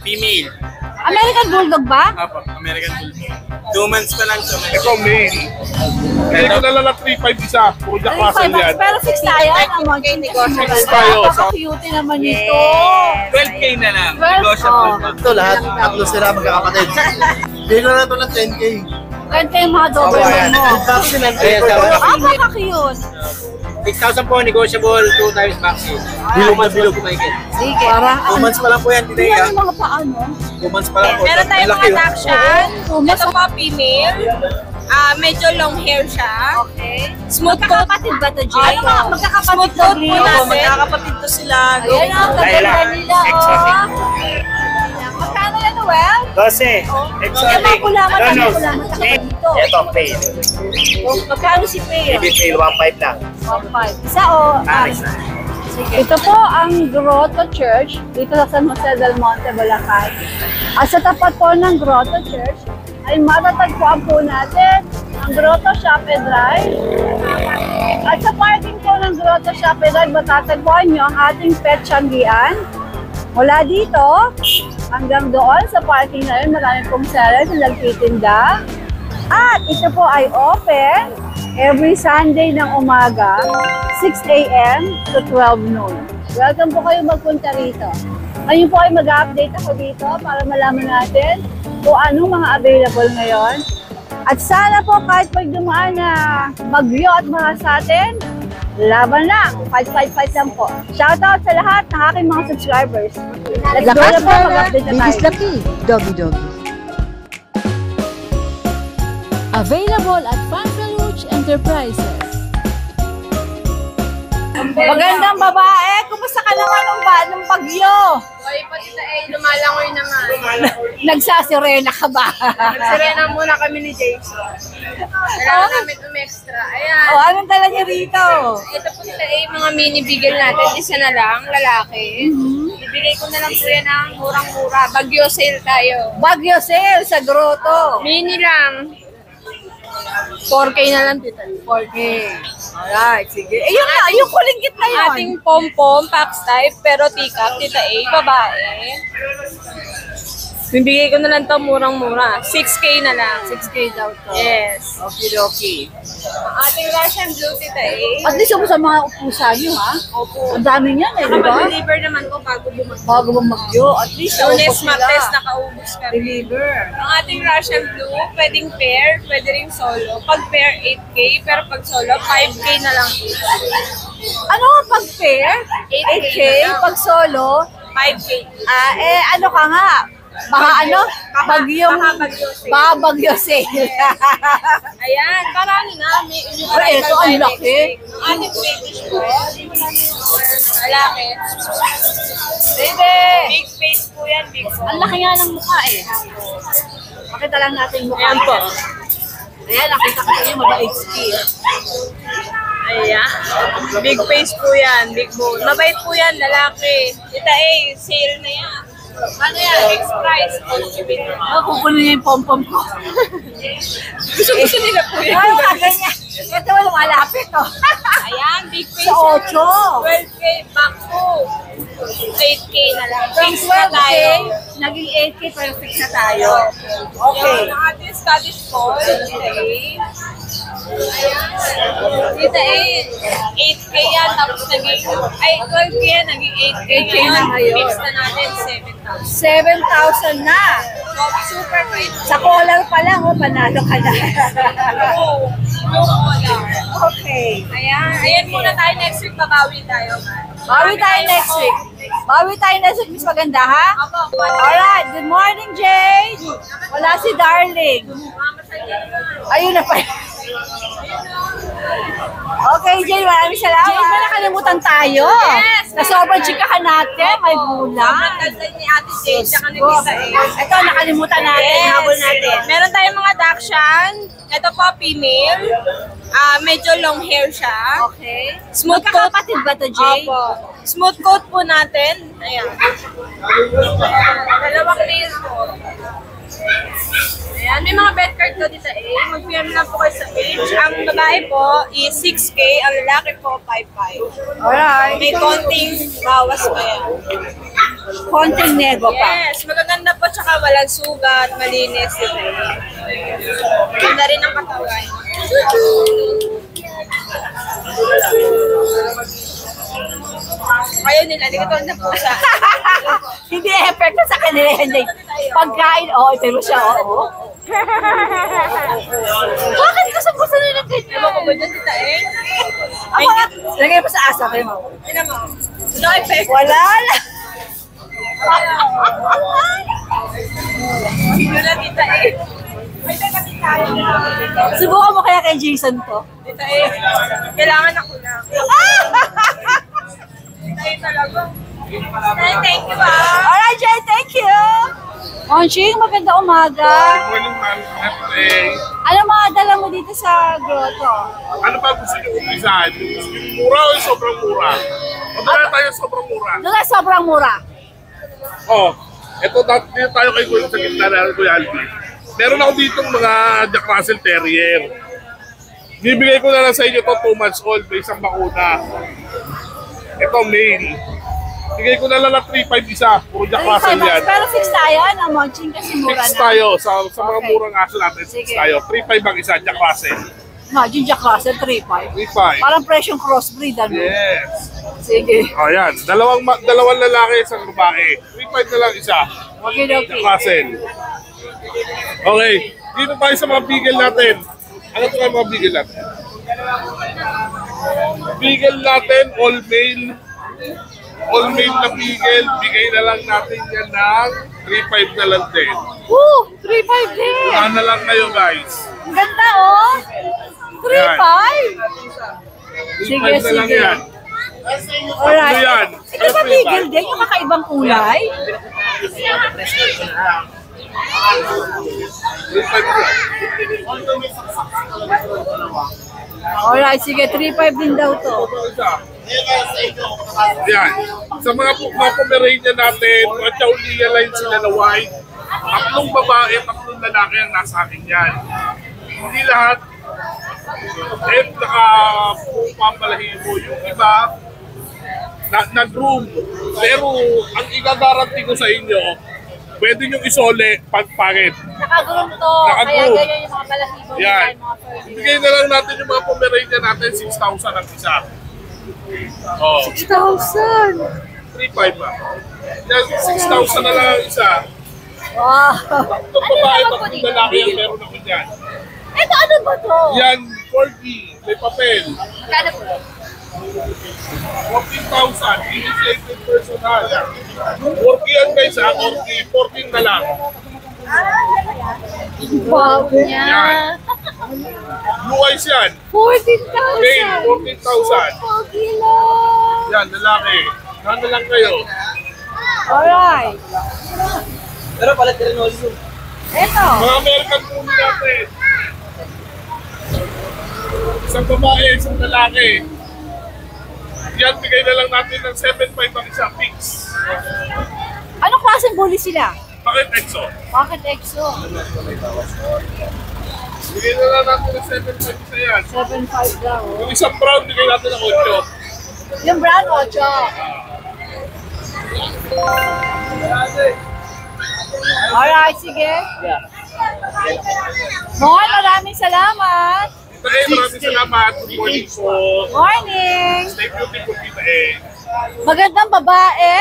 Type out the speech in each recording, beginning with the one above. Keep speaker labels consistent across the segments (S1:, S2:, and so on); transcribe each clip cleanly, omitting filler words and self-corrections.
S1: Female.
S2: American Bulldog ba?
S1: Apo, American Bulldog. 2 months pa lang siya.
S3: Ito, male. Hindi ko nalala 3.5 isa. Puro Jack Russell yan.
S2: Pero 6 tayo. Ang mga negotiable.
S3: tayo.
S2: Napaka-cute naman ito.
S1: 12K na lang.
S2: 12?
S1: Negotiable pa.
S4: Ito lahat, tatlo sila magkakapatid. Hindi ko na ito ng 10K.
S2: Ganda yung mga Doberman mo.
S4: Vaccine and
S1: Ayan,
S4: paper.
S2: Napaka-cute.
S1: 6,000 po, negotiable, 2 times vaccine.
S4: Bilog na bilog.
S2: Sige.
S4: 2 months pa lang po yan, Tinay.
S2: Tingnan yung mga paano.
S4: 2 months pa lang po.
S5: Meron tayong
S4: Malaki,
S5: mga
S4: oh.
S5: Dachshund. Ito po, female. Medyo long hair siya.
S2: Okay.
S5: Smooth coat.
S2: Magkakapatid ba ito, Jay?
S5: Ano mga magkakapatid
S2: Smooth
S5: po
S2: coat
S5: natin?
S2: natin.
S5: Magkakapatid to sila.
S2: Ayan ang gaganda nila, oh. Magkano yan, Noel?
S6: 12.
S2: Yung mga kulaman, ano kulaman sa dito?
S6: Ito, pay.
S2: Magkano si Pay?
S6: Baby pay, 1.5 lang.
S2: 1.5. Isa o?
S6: Paris na.
S2: Ito po ang Grotto Church dito sa San Jose del Monte, Bulacan. At sa tapat po ng Grotto Church ay matatagpuan po natin ang Grotto Shoppe Drive. At sa parking po ng Grotto Shoppe Drive, matatagpuan nyo ang ating pet Changian. Mula dito hanggang doon sa parking na yun, marami pong sellers na nagtitinda. At ito po ay open every Sunday ng umaga, 6 a.m. to 12 noon. Welcome po kayo magpunta rito. Ngayon po ay mag-update ako dito para malaman natin kung anong mga available ngayon. At sana po kahit pag dumaan na bagyo at mga sa atin, laban lang. 555 lang po. Shoutout sa lahat ng aking mga subscribers. Let's go na po, mag-update na tayo.
S7: Doggy Doggy. Available at Fantaluch Enterprises.
S2: Magandang babae, kumusta ka naman nung bagyo?
S5: Oy, pati na lumalangoy naman.
S2: Nagsasirena ka ba?
S5: Nagsirena muna kami ni Jason. Kailangan namin umextra. Ayan.
S2: O, anong dala niya rito?
S5: Ito po nila mga mini bigel natin. Isa na lang, lalaki. Ibigay ko na lang po yan ng murang-mura. Bagyo sale tayo.
S2: Bagyo sale sa Grotto.
S5: Mini lang. 4K na lang, tita.
S2: 4K. Alright, sige. Eh, yung kulinggit na yun.
S5: Ating pom-pom, packs type, pero teacup, tita A, babae. Bibigay ko na lang to murang-mura. 6K na lang.
S2: 6K daw to.
S5: Yes.
S2: Okidoki.
S5: Ating Russian blue, tita A.
S2: At least ako sa mga upusa nyo, ha?
S5: Opo.
S2: Ang dami niyan, eh, di ba?
S5: Nakapag-deliver naman ko bago bumagyo.
S2: Bago bumagyo. At least,
S5: Lunes,
S2: naubos
S5: Martes,
S2: sila.
S5: nakaubos kami.
S2: Deliver.
S5: Ang ating Russian blue, pwedeng pair, pwede ring solo. Pag pair, 8K, pero pag solo, 5K na lang.
S2: Ano ang pag-pair? 8K. Pag solo,
S5: 5K.
S2: ano ka nga? Baka ano? Bagyong,
S5: Baka bagyo sale.
S2: bagyo sale.
S5: Ayan, para ano na, may
S2: Ay, ito ang laki.
S5: Ang ating British po, lalaki.
S2: Baby!
S5: Big face po yan, big face.
S2: Ang laki nga ng mukha eh. Pakita lang natin yung mukha.
S5: Ayan po.
S2: Ayan, nakita ko yung mabait skin.
S5: Ayan. Big face po yan, big bone. Mabait po yan, lalaki. Tita A, sale na yan. Ano yan? Fixed price.
S2: Kukunin niya yung pom-pom ko.
S5: Gusto nila po yan.
S2: Ano ka ganyan? Ito wala malapit oh.
S5: Ayan, big face.
S2: Sa 8.
S5: 12K, back to 8K na lang.
S2: From
S5: Fixed na
S2: 12K,
S5: tayo.
S2: naging 8K pero fix na tayo. Okay.
S5: Yung ating Scottish Fold, okay. Ayan. Tita A, 8K yan, tapos naging, 12K yan, naging 8K
S2: 8K na ngayon.
S5: Fix na natin,
S2: 7,000
S5: 7,000.
S2: na.
S5: Super great.
S2: Sa collar pa lang, oh, panalo ka na.
S5: Oh, no collar.
S2: Okay.
S5: Ayan muna tayo next week, babawi tayo.
S2: Bawi tayo next week. Bawi tayo next week, Miss Maganda, ha?
S5: Apo,
S2: Alright, good morning, Jade. Wala si Darling. Ayun na pa. Okay, Jade, maraming salamat. Jade, ba nakalimutan tayo?
S5: Yes!
S2: Na sobrang chikahan natin, may bulan.
S5: Sobrang ganda ni Ate Jade, tsaka ni Tita A.
S2: Ito, nakalimutan natin, habol natin.
S5: Meron tayong mga Dachshund. Ito po, female. Medyo long hair siya.
S2: Okay.
S5: Smooth coat.
S2: Magkakapatid ba to, Jade?
S5: Opo. Smooth coat po natin. Ayan. Dalawang nails po. PM lang po kayo sa page. Ang babae po is 6K, ang lalaki po 5,500.
S2: Alright.
S5: May konting bawas pa yan.
S2: Konting nego pa.
S5: Yes, magaganda po tsaka walang sugat, malinis. Ganda rin ang katawan. Ayaw nila, hindi ko na po siya.
S2: Hindi effect sa kanila. Hindi. Pagkain, ito mo siya, Bakit gusto nila ng ganyan?
S5: Ewan ko ba dyan, tita eh?
S2: Lagay mo sa asa, kayo mo.
S5: Ina mo. No effect.
S2: Wala lang.
S5: Hindi na, tita eh.
S2: Subukan mo kaya kay Jason to.
S5: Tita eh, kailangan ako na. Tita eh talaga. Thank you
S2: Alright, Jay, thank you. Onching, maganda umaga.
S3: Morning, ma'am. Birthday.
S2: Ano mga dala mo dito sa grotto?
S3: Ano ba gusto niyo umpisahan? Yung mura o yung sobrang mura? Magdala tayo sobrang mura.
S2: Doon na sobrang mura.
S3: Oh, eto dito tayo kay Kuya sa gitna na Kuya Albi. Meron ako dito mga Jack Russell Terrier. Bibigay ko na lang sa inyo to 2 months old, may isang bakuna. Ito male. Bigay ko na lang ng 3,500 isa. Puro Jack Russell yan.
S2: Pero fix tayo, ano, Monching, kasi mura
S3: Fix
S2: na.
S3: tayo. Sa mga
S2: Okay.
S3: murang aso natin, fix
S2: Sige.
S3: tayo. 3,500 ang isa, Jack Russell.
S2: Imagine Jack Russell, 3.5.
S3: 3,500.
S2: Parang presyong crossbreed, ano?
S3: Yes.
S2: Sige.
S3: O yan, dalawang lalaki, isang babae. 3,500 na lang isa.
S2: Okay,
S3: Jack
S2: okay.
S3: Russell. Okay, dito tayo sa mga beagle natin. Ano ito ang mga beagle natin? Beagle natin, all male. All male na beagle, bigay na lang natin yan ng 3,500 na lang din.
S2: Woo! 3.5 din!
S3: Saan na lang kayo guys?
S2: Ang ganda, oh! 3.5!
S3: 3,500 na lang
S2: sige.
S3: yan.
S2: Alright.
S3: Ano yan?
S2: Ito ba
S3: Ano
S2: bigel din? Yung kakaibang kulay?
S3: 3,500 lang.
S2: Alright, sige. 3.5 din daw to.
S3: Yan. Sa mga Pomeranian natin, mga Chaulia line sila na white. 3 babae, 3 lalaki ang nasa akin yan. Hindi lahat. Nakapapalahibo. Yung iba, nag-groom. Pero ang igagaranti ko sa inyo, pwede nyo isole pag pangit.
S2: Nakagroom to.
S3: Nakagroom.
S2: Kaya ganyan yung mga balahibo nila,
S3: Yan.
S2: yung mga fur.
S3: Bigay na lang natin yung mga Pomeranian natin, 6,000 ang isa. Oh,
S2: 6,000!
S3: 3,500 ba? Yan, 6,000 na lang ang isa.
S2: Wow!
S3: Itong babae, 3 lalaki ang meron ako dyan.
S2: Ito ano ba to?
S3: Yan, 40, may papel.
S2: Magkano po?
S3: 14,000, initiated personal. 40 yan guys ha, 14 na lang.
S2: Wow niya!
S3: Yan. Blue eyes yan.
S2: 14,000!
S3: Main, 14,000.
S2: Pogi lang!
S3: Yan, lalaki. Saan na lang kayo?
S2: Alright. Ito.
S3: Mga American Pony natin. Isang babae, isang lalaki. Yan, bigay na lang natin ng 7,500 ang isa, fix.
S2: Anong klaseng bully sila?
S3: Bakit EXO?
S2: Bakit EXO?
S3: Bigay na lang natin ng 7,500 isa yan.
S2: 7.5 daw.
S3: Yung isang brown, bigay natin ng 8.
S2: Yung brand 8. Alright, sige. Mon, maraming salamat.
S3: Tita E, maraming salamat. Good morning po.
S2: Morning.
S3: Stay beautiful, Tita E.
S2: Magandang babae.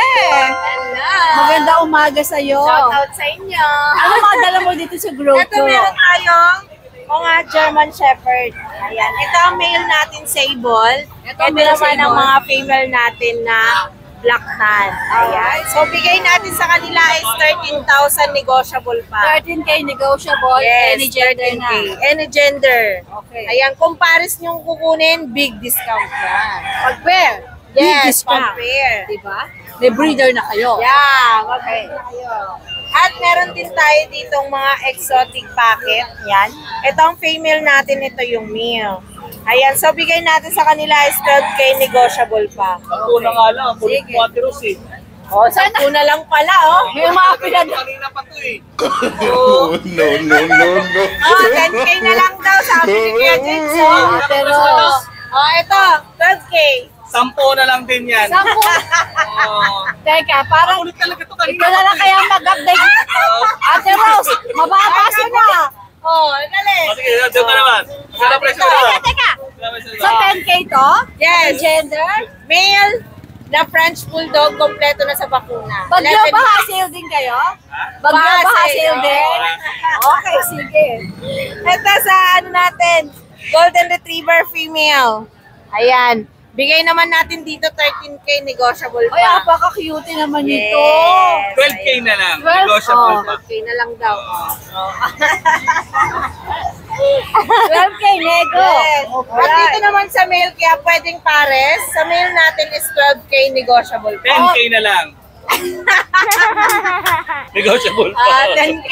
S2: Magandang umaga sa'yo.
S5: Shoutout sa inyo.
S2: Ano mga dala mo dito sa group
S5: Ito meron tayong mga German Shepherd. Ayan. Ito ang male natin, Sable. Ito
S2: male
S5: naman ang
S2: Sable.
S5: mga female natin na Black Tan. Ayan. So, bigay natin sa kanila is 13,000 negotiable pa.
S2: 13K negotiable,
S5: Yes,
S2: any gender na.
S5: 13K. Any gender.
S2: Okay.
S5: Ayan, kung pares niyong kukunin, big discount yan.
S2: Pag pair, big
S5: Yes,
S2: discount.
S5: pag-pair.
S2: Diba? May breeder na kayo.
S5: Yeah, okay. At meron din tayo ditong mga exotic packet. Yan. Ito ang female natin, ito yung male. Ayan, so bigay natin sa kanila is 12K negotiable pa.
S1: Ako na nga lang,
S2: Sige.
S1: 4 eh.
S5: Oh, 10 na lang pala, oh.
S2: May mga pinag...
S1: Kanina pa to eh.
S3: No, no, no, no.
S5: Oh, 10K na lang daw, sabi ni Kuya James. Oh,
S2: Pero...
S5: oh, ito, 12K.
S1: 10 na lang din yan.
S2: Sampu. Teka, parang...
S1: Ulit talaga to
S2: Ikaw
S1: kanina.
S2: na lang kaya mag-update. Ate Rose, mababasa mo.
S5: Oh, dali.
S1: Sige, doon ka naman. Magkano presyo
S2: Teka,
S1: na?
S2: teka. So 10K to?
S5: Yes.
S2: Gender?
S5: Male na French Bulldog, kompleto na sa bakuna.
S2: Bagyo
S5: 11
S2: ba hasil din kayo? Bagyo ba
S5: Bahasil,
S2: hasil din? Okay, sige.
S5: Ito sa ano natin, Golden Retriever female. Ayan. Bigay naman natin dito 13K, negotiable
S2: Ay,
S5: pa.
S2: apaka-cute naman ito.
S1: 12K na lang.
S2: 12?
S1: Negotiable pa.
S5: 12K na lang daw.
S2: 12K, nego.
S5: Yes. At dito naman sa male, kaya pwedeng pares. Sa male natin is 12K, negotiable pa.
S1: 10K na lang. Negotiable pa.
S5: 10K.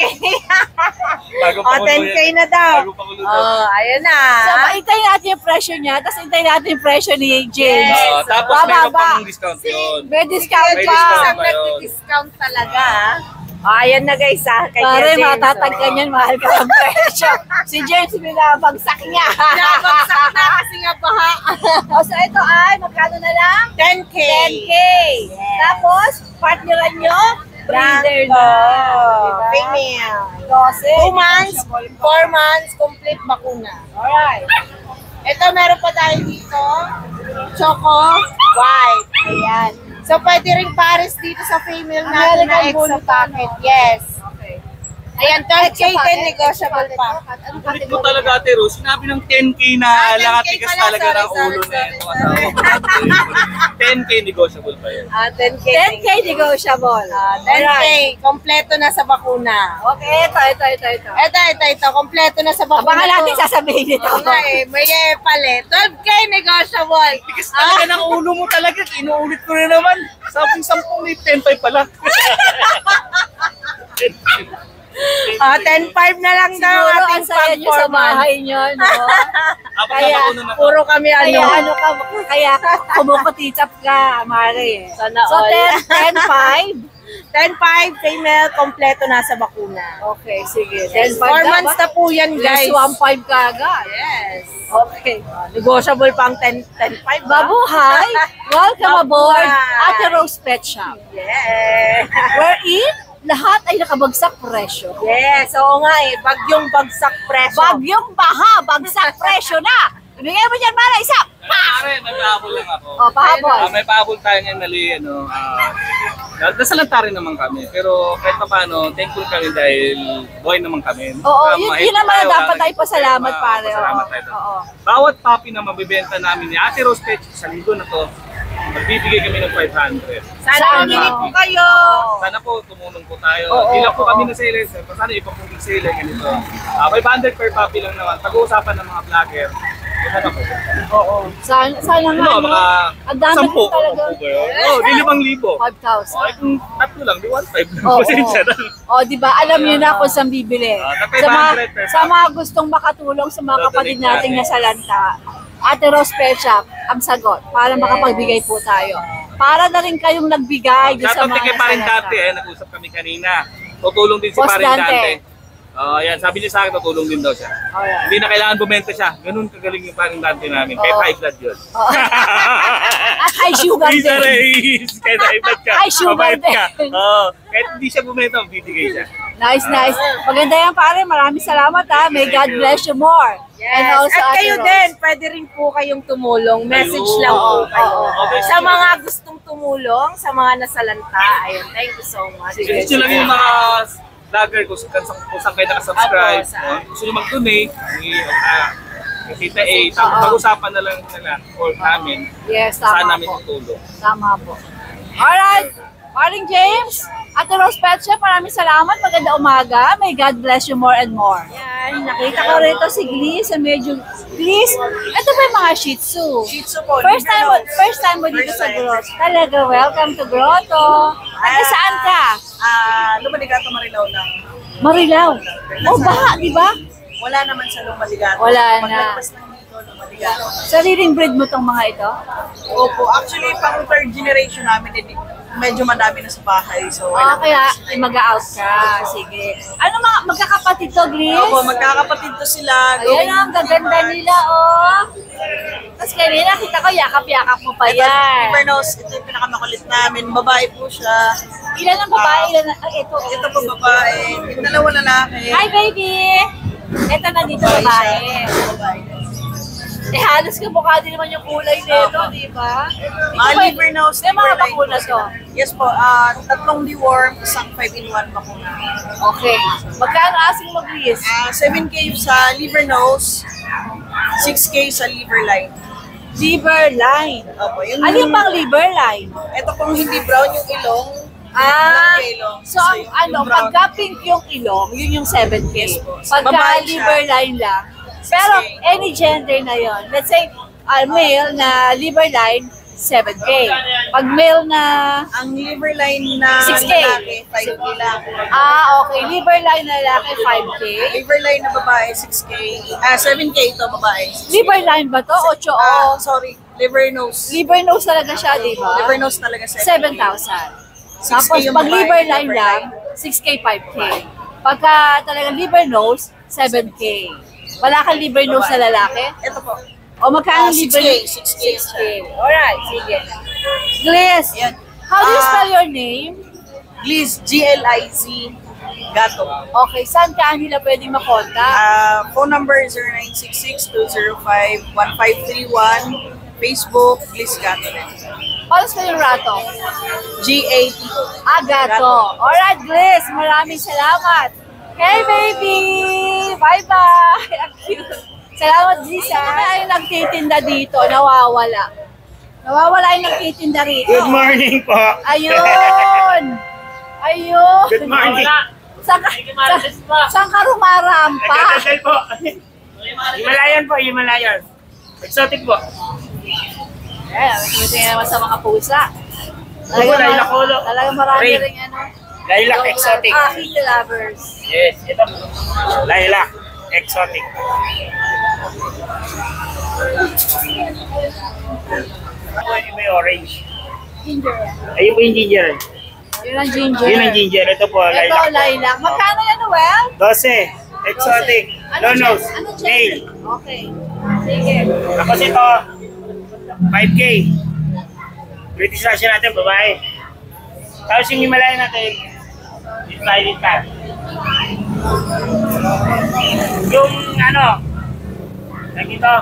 S1: Bago pa
S5: 10K na daw.
S1: Bago pa ulo to.
S5: Oh, ayun na.
S2: So, hintayin natin yung presyo niya, tapos hintayin natin yung presyo ni James.
S5: Yes.
S1: Tapos meron
S2: Bababa.
S1: pang discount yun.
S2: May discount
S1: May
S2: pa.
S1: discount.
S5: Isang nag-discount talaga. Ayan na guys, kay
S2: Pare,
S5: James.
S2: matatagkan yan, mahal ka ang presyo. Si James, binabagsak niya.
S5: Nabagsak na kasi nga baha.
S2: O, so ito ay, magkano na lang?
S5: 10K.
S2: 10K. Tapos, partneran nyo, breeder na.
S5: Oh,
S2: Diba?
S5: female.
S2: 12.
S5: 2 months, 4 months, complete bakuna.
S2: Alright.
S5: Ito, meron pa tayo dito. Choco, white. Ayan. So, pwede rin pares dito sa female natin na
S2: American
S5: extra
S2: Bulldog.
S5: packet. Yes.
S2: Okay.
S5: Ayan, 12K din, negotiable pa.
S2: Anong
S1: Ulit mo
S2: category?
S1: talaga, Ate Rose. Sinabi ng 10K na
S5: 10K
S1: lakatikas
S5: pala.
S1: talaga ng
S5: Sorry,
S1: ulo na
S5: sorry,
S1: ito.
S5: sorry.
S1: 10K negotiable pa yan.
S5: 10K.
S2: 10K negotiable.
S5: 10K, kompleto na sa bakuna.
S2: Okay, ito.
S5: Ito, kompleto na sa bakuna.
S2: Abangan natin sasabihin nito.
S5: Oo nga eh, may palit. 12K, negotiable.
S1: Tigas talaga ng ulo mo talaga. Inuulit ko rin naman. Sabi 10 may 10.5 pala.
S5: 10.5 na lang daw
S2: Siguro ang
S5: ating
S2: saya nyo sa bahay nyo, no?
S5: Kaya, puro kami
S2: Kaya
S5: ano.
S2: kaya kumukutitap ka, Mare.
S5: Sana
S2: So,
S5: all.
S2: 10-5?
S5: 10.5, female, kompleto na sa bakuna.
S2: Okay, sige.
S5: 4
S2: 10-5 na
S5: months
S2: ba?
S5: na po yan, guys.
S2: Plus 1.5 ka agad.
S5: Yes.
S2: Okay.
S5: Negotiable pang 10.5.
S2: Babuhay, welcome aboard
S5: Babuhay.
S2: Ate Rose Pet Shop.
S5: Yeah.
S2: Wherein, lahat ay nakabagsak presyo.
S5: Yes, oo nga eh. Bagyong bagsak presyo.
S2: Bagyong baha, bagsak presyo na. Ibigay mo dyan, Mara, isa.
S1: Pare, may pahabol lang ako.
S2: O, pahabol.
S1: May pahabol tayo ngayon mali, ano. Nasalanta rin naman kami. Pero kahit pa paano, thankful kami dahil buhay naman kami.
S2: Oo, yun naman ang dapat tayo pasalamat, pare.
S1: Pasalamat
S2: Oo.
S1: tayo.
S2: Oo.
S1: Bawat puppy na mabibenta namin ni Ate Rose Pet sa linggo na to, magbibigay kami ng 500.
S5: Sana
S2: Saan?
S5: mamili po kayo.
S1: Sana po tumulong po tayo.
S2: Oo,
S1: Hindi lang po
S2: oo.
S1: kami na seller. Sana iba pong big seller ganito. 500 per puppy lang naman. Pag-uusapan ng mga vlogger. Sana po. Oo.
S2: Sana nga,
S1: Ano,
S2: no?
S1: mga
S2: Ang dami
S1: 10
S2: ko talaga.
S1: Oo, di 5,000.
S2: 5,000.
S1: Ay, kung tatlo lang, di 1,500 lang.
S2: Oo.
S1: Pasensya na.
S2: O, di ba? Alam niyo na kung saan bibili.
S1: Tag
S2: Sa mga,
S1: 500 per
S2: sa mga gustong makatulong sa mga kapatid nating nasa lanta, Ate Rose Pet Shop, ang sagot para makapagbigay po tayo. Para na rin kayong nagbigay doon sa
S1: Shoutout
S2: mga
S1: kay
S2: nasa
S1: Parin
S2: lanta.
S1: Dante, nag-usap kami kanina. Tutulong din si
S2: Boss
S1: Parin
S2: Dante.
S1: Dante. Yan, sabi niya sa akin, tutulong din daw siya.
S2: Alright.
S1: Hindi na kailangan bumenta siya. Ganun kagaling yung Parin Dante namin. Kahit
S2: Oo.
S1: high blood yun.
S2: Oo. At high sugar
S1: Lisa
S2: din.
S1: Reyes, kahit high blood ka,
S2: High sugar
S1: mabait ka.
S2: din.
S1: Oo. Kahit hindi siya bumenta, bibigay siya.
S2: Nice, nice. Maganda yan, pare. Maraming salamat, ha. May God bless you more. And
S5: Yes.
S2: also,
S5: At
S2: Ate
S5: kayo
S2: Rose.
S5: din, pwede rin po kayong tumulong. Message
S1: Ayun.
S5: lang po
S2: Oo,
S5: kayo.
S2: oo.
S1: Okay,
S5: Sa
S1: sige.
S5: mga gustong tumulong, sa mga nasalanta, ayun, thank you so much.
S1: Gusto lang yung mga vlogger kung saan kayo nakasubscribe.
S5: Apo, saan?
S1: Gusto nyo mag-donate, Tita A, tapos pag-usapan na lang nila or namin,
S2: Yes,
S1: saan
S2: tama
S1: namin
S2: po.
S1: tutulong.
S2: Tama po. Alright. Paring James, Ate Rose Pet Shop, maraming salamat. Maganda umaga. May God bless you more and more. Yan, nakita ko rito si Gliss, medyo Gliss. Ito ba yung mga Shih Tzu?
S5: Shih Tzu po.
S2: First time mo dito sa Grotto. Talaga, welcome to Grotto. Taga saan ka?
S6: Lumaligato Marilao lang.
S2: Marilao. Oh, baha, di ba?
S6: Wala naman sa Lumaligato.
S2: Wala na.
S6: Paglagpas lang dito, Lumaligato.
S2: Sariling breed mo tong mga ito?
S6: Opo, actually, pang third generation namin, medyo madami na sa bahay. So,
S2: Kaya mag-out ka. Sige. Ano mga magkakapatid to, Grace?
S6: Opo, magkakapatid to sila.
S2: Ayan ang gaganda nila, Tapos kanina, kita ko, yakap-yakap mo pa yan.
S6: Liver nose, ito yung pinakamakulit namin. Babae po siya.
S2: Ilan ang babae? Ilan ang... ito.
S6: Ito po babae. Yung dalawa lalaki.
S2: Hi, baby! Ito na dito, babae.
S6: Babae.
S2: Halos kamukha din naman yung kulay nito, di ba?
S6: Mga liver nose.
S2: May mga
S6: liver line
S2: bakuna
S6: po
S2: to.
S6: siya. Yes po, 3 deworm, isang 5-in-1 bakuna.
S2: Okay. Magkano asing mag-list?
S6: 7K sa liver nose, 6K sa liver line.
S2: Liver line.
S6: Opo, yung
S2: Ano yung pang liver line?
S6: ito pong hindi brown yung ilong.
S2: Ah,
S6: black yung ilong.
S2: so ang
S6: yung
S2: ano,
S6: brown.
S2: pagka pink yung ilong, yun yung 7K.
S6: Yes po.
S2: Pagka
S6: Babae siya.
S2: liver line lang. Pero
S6: 6K.
S2: any gender na yon. Let's say, male na liver line, 7K. Pag male na,
S6: Ang liver line na
S2: 6K.
S6: lalaki, 5K lang.
S2: okay, liver line na lalaki, 5K.
S6: Liver line na babae, 6K. 7K ito, babae. 6K.
S2: Liver line ba to? 8 o?
S6: Sorry, liver nose.
S2: Liver nose talaga siya, di ba?
S6: Liver nose talaga
S2: 7,000.
S6: 6K
S2: Tapos
S6: yung
S2: pag
S6: babae,
S2: liver line
S6: liver
S2: lang, 6K, 5K. Pagka talaga liver nose, 7K. Wala kang liver nose na lalaki?
S6: Ito po.
S2: O magkano
S6: 6K,
S2: liver?
S6: 6K.
S2: 6K. Alright, sige. Gliss,
S6: Yan.
S2: how do you spell your name?
S6: Gliz, G-L-I-Z, Gato.
S2: Okay, saan ka nila pwedeng makontak?
S6: Phone number 0966-205-1531. Facebook, Gliz Gato rin.
S2: Paano spell yung rato?
S6: G-A-T.
S2: Agato. Alright, Gliss, maraming salamat. Hey, baby! Bye-bye! Ang cute. Salamat, Gliss, ha? Ay, nagtitinda dito, nawawala. Nawawala yung nagtitinda rito.
S8: Good morning po.
S2: Ayun! Ayun!
S8: Good morning.
S2: Saan ka rumarampa?
S8: Nagdadasal po. Himalayan po, Himalayan. Exotic po.
S2: Ayan, tingnan naman sa mga pusa.
S8: Opo, lilac ulo.
S2: Talagang marami
S8: Ray.
S2: rin
S8: Lilac
S2: yung,
S8: exotic.
S2: Kitty lovers.
S8: Yes, ito po. Lilac exotic. Ito yung may orange.
S2: Ginger.
S8: Ayun po yung ginger.
S2: Yun ang ginger.
S8: Yun ang ginger. Ito po,
S2: Ito,
S8: lilac.
S2: lilac. Magkano yan, Noel?
S8: 12. Exotic. Low nose. Male.
S2: Okay. Sige.
S8: Tapos ito, 5K. British Russian natin, babae. Tapos yung Himalayan natin, din pa. Yung ano, ito,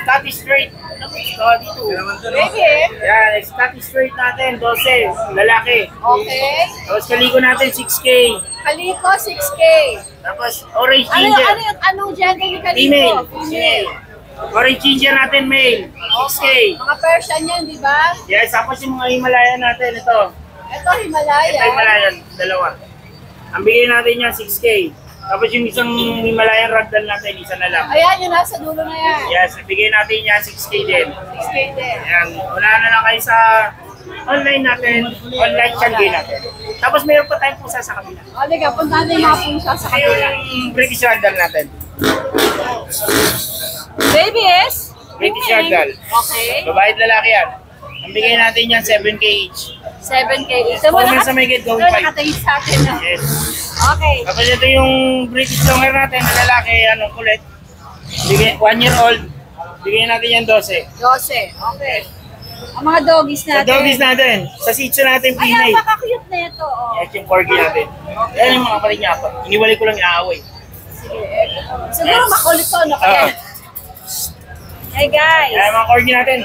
S8: Scottish Straight. Ito, dito.
S2: Sige.
S8: Yan, Scottish Straight natin, 12, lalaki.
S2: Okay.
S8: Tapos kaliko natin, 6K.
S2: Kaliko, 6K.
S8: Tapos orange
S2: Ano
S8: ginger.
S2: yung anong gender ni Kaliko?
S8: Female. Female. Orange ginger natin, male. 6K.
S2: Mga Persian yan, di ba?
S8: Yes, tapos yung mga Himalayan natin, ito.
S2: Ito, Himalaya.
S8: Ito Himalayan, dalawa. Ang bigay natin yan, 6K. Tapos yung isang Himalayan ragdoll natin, isa na lang.
S2: Ayan, yung nasa dulo na yan.
S8: Yes, bigay natin yan, 6K din.
S2: 6K din.
S8: Ayan, wala na lang kayo sa online natin, online changi natin. Tapos mayroon pa tayong pusa sa kabila.
S2: O, liga, punta na yung mga pusa sa
S8: Ito
S2: kabila.
S8: yung British ragdoll natin.
S2: Baby is?
S8: British ragdoll.
S2: Okay.
S8: Babae at lalaki yan. Ang bigay natin yan, 7K each.
S2: 7K. Ito mo
S8: Comment sa may get going
S2: Ito
S8: 5.
S2: nakatingin sa atin. No?
S8: Yes.
S2: Okay.
S8: Tapos ito yung British Longhair natin na lalaki, kulit. Bigay, 1 year old. Bigyan natin yan 12.
S2: 12. Okay. Ang mga doggies
S8: Sa
S2: natin.
S8: doggies natin, sa Shih Tzu natin,
S2: Ay,
S8: pinay.
S2: napaka-cute na ito. Oh.
S8: Yan yung corgi natin. Yan yung mga kapatid niya pa. Iniwalay ko lang inaaway.
S2: Sige. Siguro makulit to, no? Kaya. Hey guys.
S8: Yan mga corgi natin.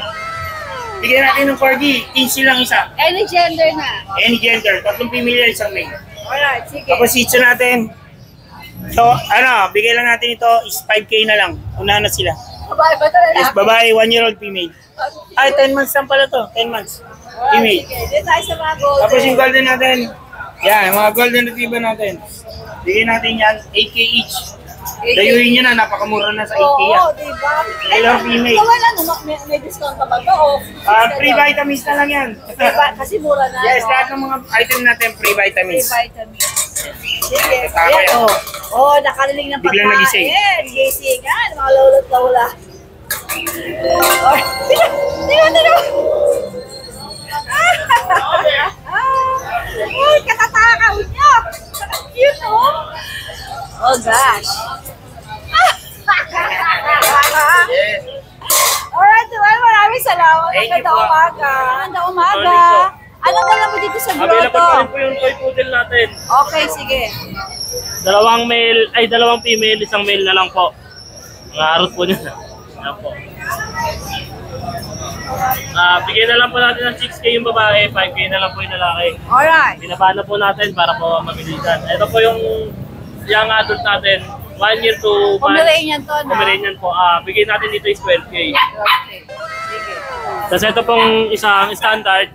S8: Bigyan natin ng corgi, 15 lang isa.
S2: Any gender na.
S8: Any gender, 3 female, isang male.
S2: Alright, sige.
S8: Tapos Shih Tzu natin. So, bigay lang natin ito is 5K na lang. Una na sila.
S2: Babae ba ito lalaki?
S8: Yes, babae, 1-year-old female. Ay, 10 months lang pala to. 10 months. Female.
S2: Sige, dito tayo sa mga golden.
S8: Tapos yung golden natin, yan, mga golden retriever natin. Bigyan natin yan, 8K each. Dayuhin nyo na, napakamura na sa 8K yan.
S2: Oo, diba?
S8: Male or female.
S2: Ito wala, no? may discount pa ba ito?
S8: Free vitamins na lang yan.
S2: Kasi mura na.
S8: Yes,
S2: no?
S8: lahat ng mga item natin, free
S2: Free
S8: vitamins.
S2: vitamins. Sige.
S8: Tama
S2: Ayan,
S8: yan.
S2: oh, nakariling ng
S8: Biglang nagising.
S2: Gisingan, mga lulot-lula. Tingnan. Uy, katatakaw niyo! Cute, oh! Oh, gosh! Alright, well, maraming salamat. Magandang umaga. Magandang umaga. Anong dala mo dito sa
S9: Available
S2: grotto?
S9: pa rin po yung toy poodle natin.
S2: Okay, sige.
S9: Dalawang female, isang male na lang po. Mga arot po niya. Ayan po. Bigyan na lang po natin ng 6K yung babae, 5K na lang po yung lalaki.
S2: Alright.
S9: Binaba na po natin para po mabilisan. Ito po yung young adult natin. 1 year to
S2: Pomeranian to, no?
S9: Pomeranian po. Bigyan natin dito is 12K.
S2: Okay. Sige.
S9: Tapos ito pong isang standard.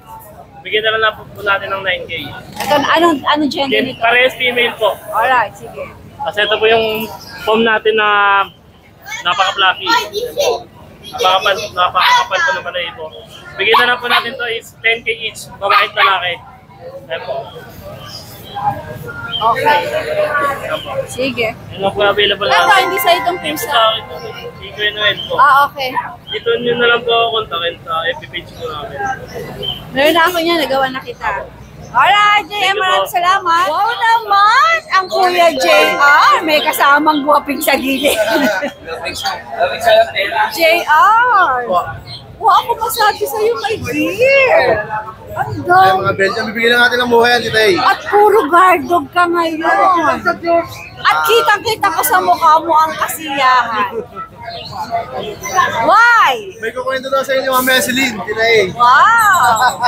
S9: Bigyan na lang po natin ng 9K.
S2: Ito, anong gender nito?
S9: Parehas female po.
S2: Alright, sige.
S9: Kasi ito po yung form natin na napaka-fluffy. Napaka-kapal po naman na ito. Bigyan na lang po natin to is 10K each, babae at lalaki. Ayan po.
S2: Okay. Sige.
S9: Yan lang po available
S2: Ito,
S9: natin.
S2: hindi sa itong
S9: Dito
S2: pusa.
S9: sa akin po, Chico and Noel po.
S2: Okay.
S9: Dito nyo na lang po ako kontakin sa FB page po namin.
S2: Meron na ako niya, nagawa na kita. Alright, JM,
S9: Thank you
S2: maraming
S9: po.
S2: salamat. Wow naman! Ang Kuya JR, may kasamang guwaping sa gilid. JR! Wow, ako masabi sa'yo, my dear. Ang
S4: Ay,
S2: dami.
S4: mga Belgian, bibigyan lang natin ng buhay yan, Tita A.
S2: At puro guard dog ka ngayon. At kitang-kita ko sa mukha mo ang kasiyahan. Why?
S4: May kukwento daw sa inyo mamaya si Lynn, Tita A.
S2: Wow!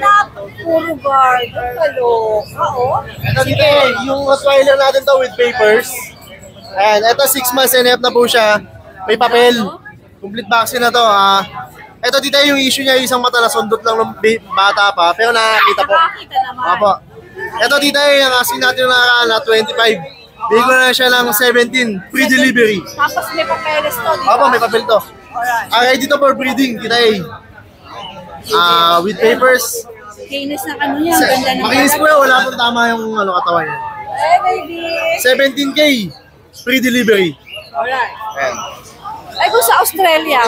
S2: At puro guard dog. Kaloka, oh.
S4: Ito, Tita A, yung Rottweiler natin to with papers. Ayan, ito 6 months and a half na po siya. May papel. Complete vaccine na to. Ito, Tita A, yung issue niya, yung isang mata na sundot lang ng bata pa. Pero nakakita po.
S2: Nakakita naman.
S4: Apo. Ito, Tita A, ang asking natin na 25. Bigyan ko na siya ng 17. Free delivery.
S2: Tapos may papeles to, di ba?
S4: Apo, may papel to.
S2: Alright.
S4: Ready to for breeding, Tita A. With papers.
S2: Kinis ng ano niya, ang ganda ng
S4: Makinis po yan, wala pong tama yung katawan niya.
S2: Eh, baby.
S4: 17K. Free delivery.
S2: Alright.
S4: Ayan.
S2: Ay, kung sa Australia.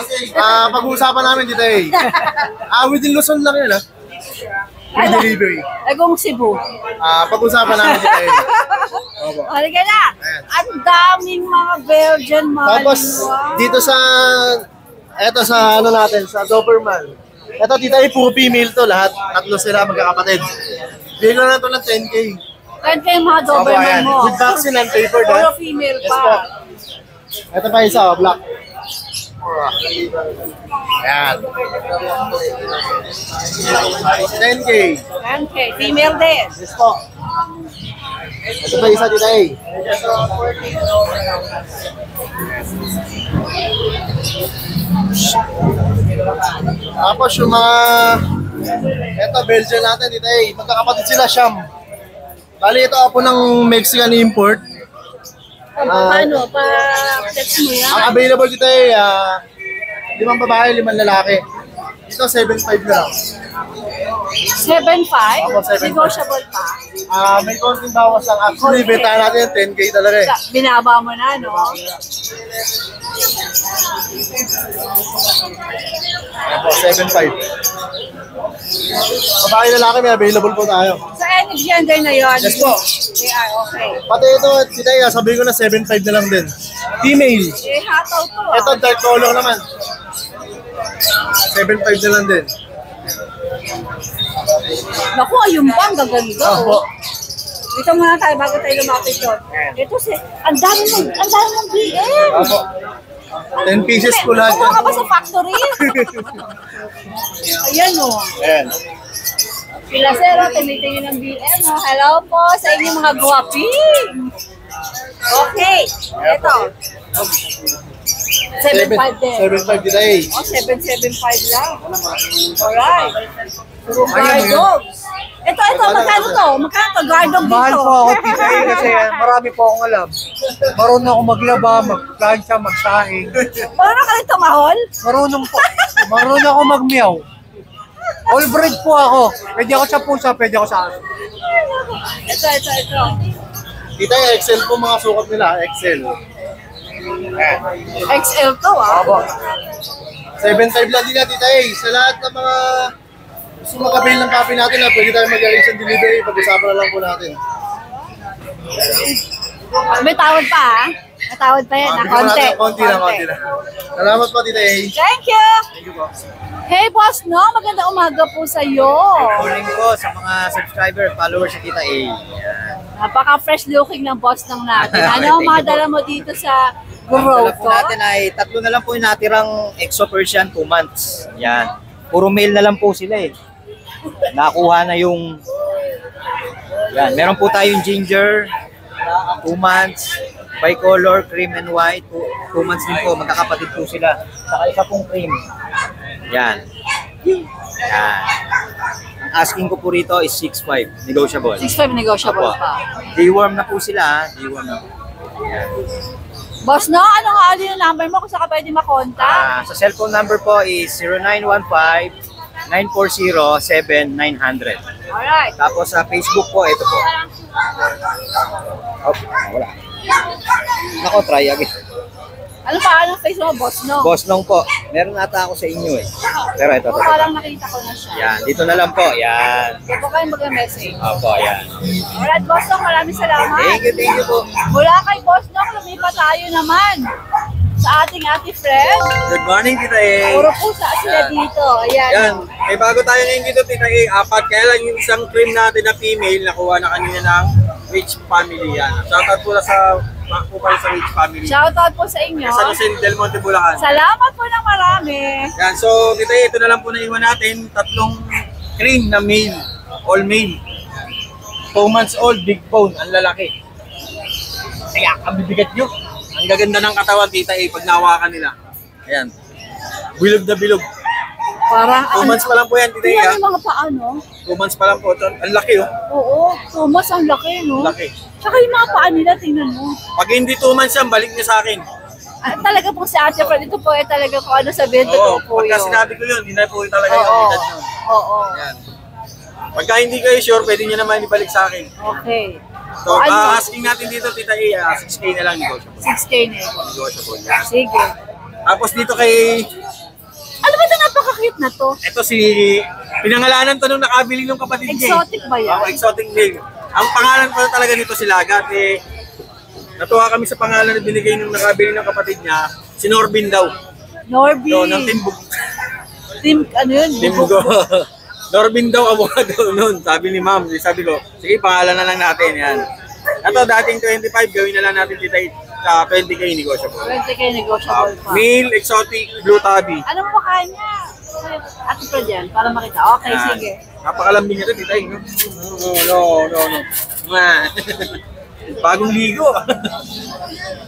S4: Pag-uusapan namin dito eh. Within Luzon lang yun Free delivery.
S2: Ay, kung Cebu.
S4: Pag-uusapan namin dito eh. Opo.
S2: Halika na. Ang daming mga Belgian
S4: Tapos,
S2: Malinois.
S4: dito sa, eto sa ano natin, sa Doberman. Eto, dito ay puro female to lahat. Tatlo sila magkakapatid. Bigyan ko na to ng 10K.
S2: Kaya yung mga
S4: Opo,
S2: Doberman
S4: ayan.
S2: mo.
S4: With vaccine and paper,
S2: Puro female
S4: Yes
S2: pa.
S4: po. Ito pa isa, black. Ayan. 10K.
S2: Okay, female din.
S4: Yes po. Ito pa isa dito eh. Tapos yung mga eto Belgian natin dito eh. Magkakapatid sila Siam. Bali ito po ng Mexican import.
S2: Paano? Pa-flex mo yan?
S4: Ang available dito eh 5 babae, 5 lalaki. Dito 7.5 na lang.
S2: 7.5?
S4: Opo, 7.5.
S2: Negotiable pa?
S4: May konting bawas lang. Actually, benta natin 10K talaga eh.
S2: Binaba mo na, no?
S4: Opo, 7.5. Babae lalaki may available po tayo.
S2: Sa any gender na yun?
S4: Yes po.
S2: They are okay.
S4: Pati ito, today, sabi ko na 7.5 na lang din. Female.
S2: Eh, hataw to.
S4: Ito, dark color naman. 7.5 na lang din.
S2: Naku, ayun pa, ang gaganda.
S4: Opo.
S2: Dito muna tayo bago tayo lumapit doon. Ito si, ang dami mong BM.
S4: Opo. 10 pieces po lahat
S2: Kumuha
S4: yan.
S2: ka ba sa factory? Ayan o.
S4: Ayan.
S2: Sila sir, tumitingin ng BM. Oh. Hello po sa inyong mga guwaping. Okay, ito. 7.5 din.
S4: 7.5 today.
S2: Oh, 7.75 lang. Alright. Puro guard dogs. Ito, magkano to? Magkano to? Guard dog dito?
S10: Mahal po ako, Tita A, kasi marami po akong alam. Marunong ako maglaba, magplansya, magsahing.
S2: Marunong ka rin tumahol?
S10: Marunong po. Marunong ako magmeow. All breed po ako. Pwede ako sa pusa, pwede ako sa aso.
S2: Ito.
S4: Tita, XL po mga sukat nila. XL. Ayan.
S2: XL to ah.
S4: Opo. 7.5 lang din na, Tita A. Sa lahat ng mga gusto mag-avail ng puppy natin na pwede tayo mag-arrange ng delivery. Pag-usapan na lang po natin.
S2: May tawad pa ha? May tawad pa yan, na konti.
S4: Konti lang. Salamat po, Tita A.
S2: Thank you!
S4: Thank you po.
S2: Hey, Boss No, magandang umaga po sa iyo.
S11: Morning po sa mga subscriber, followers sa Tita A.
S2: Napaka-fresh looking ng Boss Nong natin. Ano ang madala mo dito sa
S11: Dala po
S2: Grotto?
S11: natin ay 3 na lang po yung natirang Exo Persian 2 months. Yan. Puro male na lang po sila eh. Nakuha na yung... Yan. Meron po tayong ginger, 2 months, bicolor, cream and white. 2 months din po, magkakapatid po sila. Saka isa pong cream. Yan. Yan. Ang asking ko po rito is 6.5, negotiable.
S2: 6.5 negotiable
S11: Apo.
S2: pa.
S11: Deworm na po sila ha. Deworm na po. Yan.
S2: Boss No, ano nga alin yung number mo kung saan ka pwede makontak?
S11: Sa cellphone number po is 0915-940-7900.
S2: Alright.
S11: Tapos sa Facebook po, ito po. Oh, wala. Nako, try again.
S2: Ano pa? Anong face mo, Boss No?
S11: Boss Nong po. Meron ata ako sa inyo eh. Pero ito.
S2: Oo, parang nakita ko na siya.
S11: Yan, dito na lang po. Yan.
S2: Ito po kayo mag-message.
S11: Opo, yan.
S2: Alright, Boss Nong, maraming salamat.
S11: Thank you po.
S2: Mula kay Boss Nong, lumipat tayo naman sa ating ate friend.
S12: Good morning, Tita A.
S2: Puro pusa sila dito. Ayan.
S12: Yan, may bago tayo ngayon dito, Tita A. 4, kaya lang yung isang cream natin na female, nakuha na kanina ng Rich Family yan. Shoutout po na sa Rich Family.
S2: Shoutout po sa inyo.
S12: Sa Lucen Del Monte, Bulacan.
S2: Salamat po ng marami.
S12: Yan, so Tita A, ito na lang po na iwan natin. 3 cream na male, all male. 2 months old, big bone, ang lalaki. Kaya, ang bibigat nyo. Ang gaganda ng katawan, Tita A, pag nawakan nila. Ayan. Bilog na bilog.
S2: Parang
S12: 2 months pa lang po yan, Tita A.
S2: Tingnan yung mga paano.
S12: 2 months pa lang po. Ang laki, oh.
S2: Oo, Thomas, ang laki, no?
S12: Laki.
S2: Tsaka yung mga paa nila, tingnan mo.
S12: Pag hindi 2 months yan, balik niya sa akin.
S2: Talaga po si Ate Fred, ito po ay talaga kung ano sabihin,
S12: Oo,
S2: totoo po
S12: pagka
S2: yun.
S12: sinabi ko yun, hindi na po talaga yung
S2: Oo.
S12: edad yun.
S2: Oo.
S12: Yan. Pagka hindi kayo sure, pwede nyo naman ibalik sa akin.
S2: Okay.
S12: So,
S2: Ano?
S12: asking natin dito, Tita A, 6K na lang negotiable.
S2: 6K na yun.
S12: Negotiable. Yan.
S2: Sige.
S12: Tapos dito kay,
S2: Ano ba ito napaka-cute na to?
S12: ito si, pinangalanan to nung nakabili ng kapatid niya.
S2: Exotic ba yan?
S12: Oo, exotic name. Ang pangalan pa talaga nito si Lagat. Natuwa kami sa pangalan na binigay nung nakabili ng kapatid niya. Si Norbin daw.
S2: Norby.
S12: No, ng Timbuk.
S2: Ano yun?
S12: Timbugo. Norbin daw abogado noon. Sabi ni ma'am, sabi ko, sige pangalan na lang natin yan. Ito dating 25, gawin na lang natin dito sa 20K negotiable.
S2: 20K negotiable pa.
S12: Male exotic blue tabby.
S2: Anong mukha niya? Ate Fred yan, para makita. Okay,
S12: Yan.
S2: sige.
S12: Napakalambing ito, Tita A. No. Bagong ligo.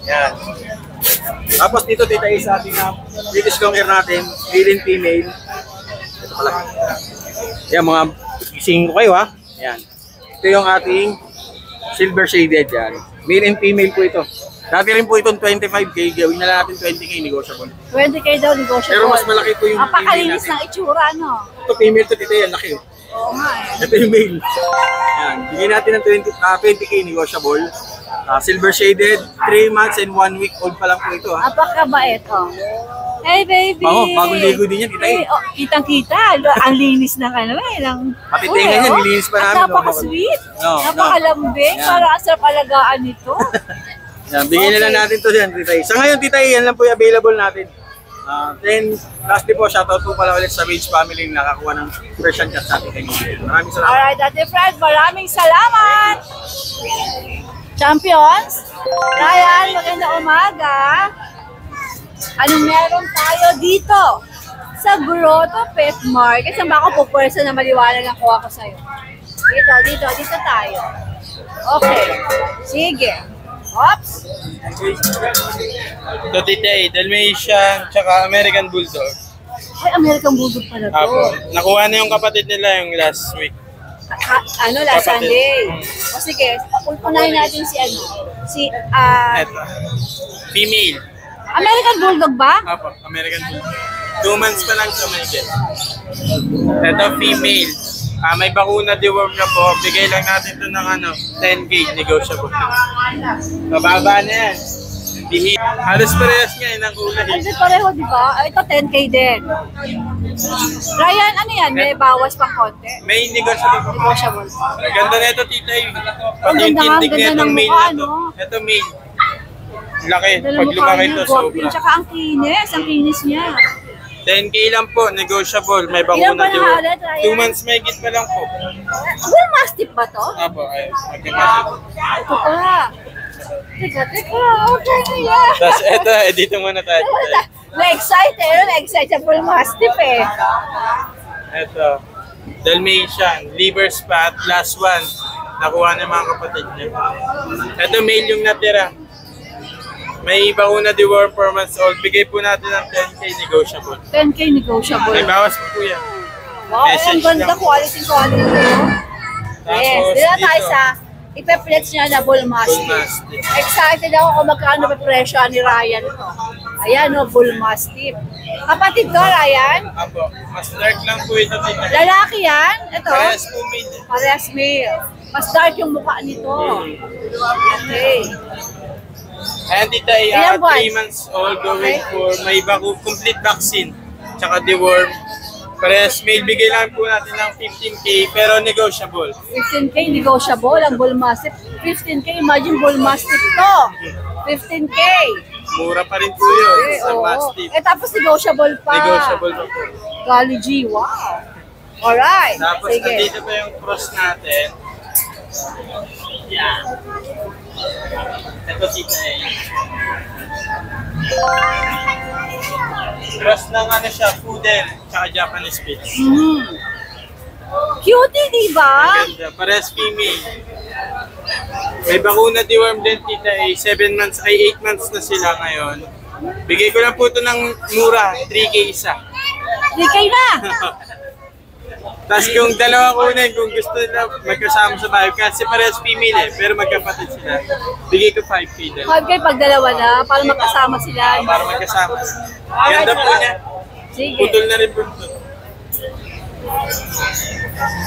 S12: Yan. Tapos dito, Tita A, sa ating British Long Hair natin, male and female. Ito pala. Yan, mga gising ko kayo ha. Yan. Ito yung ating silver shaded yan. Male and female po ito. Dati rin po itong 25K, gawin na lang natin 20K negotiable.
S2: 20K daw negotiable.
S12: Pero mas malaki po yung
S2: napakalinis
S12: female
S2: ng itsura, no?
S12: Ito female to, Tita A, laki.
S2: Oo nga eh.
S12: Ito yung male. Yan. Bigyan natin ng 20K negotiable. Silver shaded, 3 months and 1 week old pa lang po ito. Ha?
S2: Napakabait, oh. Hey, baby!
S12: Bagong ligo din yan, Tita A.
S2: Hey, oh, kitang-kita. Ang linis ng ano eh.
S12: Pati tenga niyan, nilinis pa namin.
S2: At napaka-sweet.
S12: No,
S2: Napakalambing.
S12: Yan.
S2: Parang ang sarap alagaan nito.
S12: Yan, bigyan na lang natin to yan, Tita A. Sa ngayon, Tita A, yan lang po yung available natin. Then, lastly po, shoutout po pala ulit sa Rich Family na nakakuha ng Persian cat sa ating kaibigan. Maraming salamat.
S2: Alright, Ate Fred, maraming salamat! Champions, Ryan, magandang umaga. Anong meron tayo dito sa Grotto Pet Market? Saan ba ako pupwersa na maliwanag ang kuha ko sa'yo? Dito tayo. Okay, sige. Oops.
S8: Ito, Tita A, Dalmatian, tsaka American Bulldog.
S2: Ay, American Bulldog pala to.
S8: Apo. Nakuha na yung kapatid nila yung last week.
S2: Last
S8: Kapatid.
S2: Sunday. O sige, unahin natin si
S8: Ito. Female.
S2: American Bulldog ba?
S8: Apo, American Bulldog. 2 months pa lang sa Michael. Ito, female. May bakuna deworm na po. Bigay lang natin ito ng 10K negotiable. Mababa na yan. Halos parehas nga yun ang kulay.
S2: Ay, pareho, di ba? Ito, 10K din. Ryan, ano yan? May bawas pa konti?
S8: May negotiable pa po.
S2: Negotiable pa.
S8: Ang ganda na ito, tita.
S2: Ang ganda nga, ang
S8: tindig
S2: ganda
S8: na itong
S2: ng
S8: mail
S2: mukha,
S8: na to.
S2: no?
S8: Ito mail. Laki.
S2: Dala
S8: Pag
S2: mukha
S8: lumaki
S2: niya,
S8: ito,
S2: guwapin.
S8: sobra.
S2: Tsaka ang kinis niya.
S8: 10K lang po, negotiable. May
S2: Ilan
S8: bakuna
S2: ba
S8: di
S2: na
S8: ba?
S2: ulit, Ryan?
S8: 2 months may git pa lang po.
S2: Bull Mastiff ba to?
S8: Apo, ay, magkakasip.
S2: Ito pa. Teka, okay na yan.
S8: Tapos ito, dito muna tayo.
S2: Na-excite na-excite sa Bull Mastiff eh.
S8: Ito, Dalmatian, liver spot, last one. Nakuha ng mga kapatid niya. Ito, male yung natira. May bakuna deworm 4 months old. Bigay po natin ng 10K negotiable.
S2: 10K negotiable.
S8: May bawas po yan.
S2: Wow, ang
S8: Message
S2: ganda,
S8: lang.
S2: quality. Yes, dito tayo sa ipe-flex niya na Bull Mastiff. Excited ako kung magkano pa presyo ni Ryan. Ayan o, Bull Mastiff. Kapatid ko, Ryan?
S8: Apo, mas dark lang po ito. Tita.
S2: Lalaki yan? Ito?
S8: Parehas po male.
S2: Parehas male. Mas dark yung mukha nito. Okay.
S8: And tita,
S2: Ilang buwan?
S8: 3 months old going for may complete vaccine. Tsaka deworm. Parehas male, bigay lang po natin ng 15K pero negotiable.
S2: 15K negotiable ang Bull Mastiff. 15K, imagine Bull Mastiff to. 15K.
S8: Mura pa rin po yun sa
S2: Oo.
S8: Mastiff.
S2: Eh tapos negotiable pa.
S8: Negotiable pa po.
S2: Golly G, wow. Alright.
S8: Tapos
S2: Sige.
S8: nandito pa yung cross natin. Yan. Ito tita eh. Cross ng ano siya, poodle, tsaka Japanese Spitz.
S2: Cutie, di ba?
S8: Ang ganda. Parehas female. May bakuna deworm din tita eh. 8 months na sila ngayon. Bigay ko lang po ito ng mura, 3K isa.
S2: 3K na.
S8: Tapos kung dalawa kunin, kung gusto nila magkasama sa bahay, kasi parehas female eh, pero magkapatid sila. Bigay ko 5K din.
S2: 5K pag dalawa na, para magkasama sila.
S8: Para magkasama. Ganda po niya.
S2: Sige.
S8: Putol na rin po ito.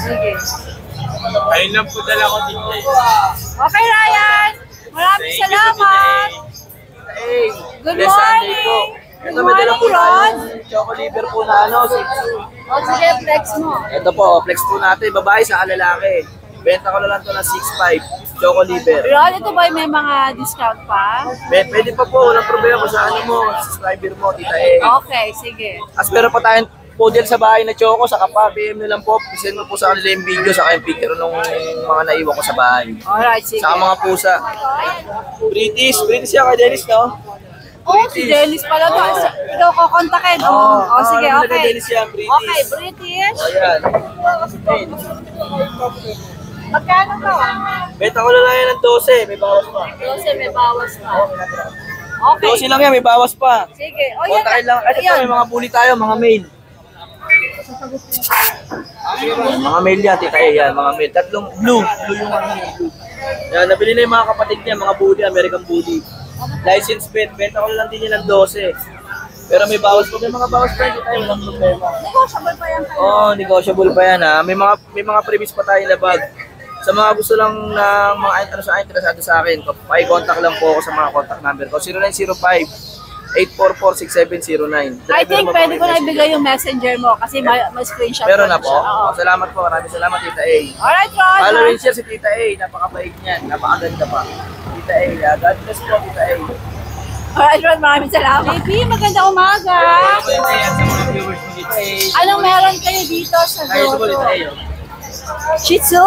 S2: Sige.
S8: Ayun lang po dala ko dito eh.
S2: Okay, Ryan. Maraming
S8: Thank you,
S2: salamat. Good
S12: Bless Sunday po.
S2: morning.
S12: Ito,
S2: Good
S12: may dala
S2: morning,
S12: po
S2: Ron.
S12: natin. Choco liver po na ano.
S2: O, sige, flex mo.
S12: Ito po, flex po natin. Babae sa lalaki. Benta ko na lang to ng 6.5. Choco liver.
S2: Ron, ito ba may mga discount pa?
S12: Pwede pa po. Walang problema kung sa ano mo. Subscriber mo, tita eh.
S2: Okay, sige.
S12: As meron pa tayong model sa bahay na Choco, saka pa, PM nyo lang po. Send mo po sa kanila yung video, saka yung picture ng mga naiwan ko sa bahay.
S2: Alright, sige.
S12: Saka mga pusa. British yan kay Dennis, no?
S2: Oh, si Dennis pala to. Ikaw kukontakin. Oh, sige, okay.
S12: Dennis yan, British.
S2: Okay, British.
S12: Ayan.
S2: Magkano to?
S12: Benta ko na lang yan ng 12, may bawas pa.
S2: 12, may bawas pa. Okay.
S12: 12 lang yan, may bawas pa.
S2: Sige. O, yan.
S12: Kontakin lang. Ito
S2: Ayan.
S12: may mga bully tayo, mga mail. Mga mail yan, tita eh, yan, mga mail. Tatlong blue yung ano. Yan, nabili na yung mga kapatid niya, mga bully, American bully. License bet, benta ko na lang din yan ng 12. Pero may bawas pa, may mga bawas pa yun tayo, walang problema.
S2: Negotiable pa yan kayo.
S12: Oo, negotiable pa yan ha. May mga previous pa tayo na bag. Sa mga gusto lang ng mga interesado sa akin, contact lang po ako sa mga contact number ko. 0905-844-6709.
S2: I think pwede ko na ibigay yung messenger mo kasi may screenshot
S12: Meron
S2: ko
S12: na po.
S2: siya. Oo.
S12: Salamat po. Maraming salamat, Tita A.
S2: Alright, Ron.
S12: Follow rin siya si Tita A. Napakabait niyan. Napakaganda pa. Tita A. God bless po, Tita A.
S2: Alright, Ron. Maraming salamat. Baby, magandang umaga. Anong meron kayo dito sa Grotto? Shih Tzu?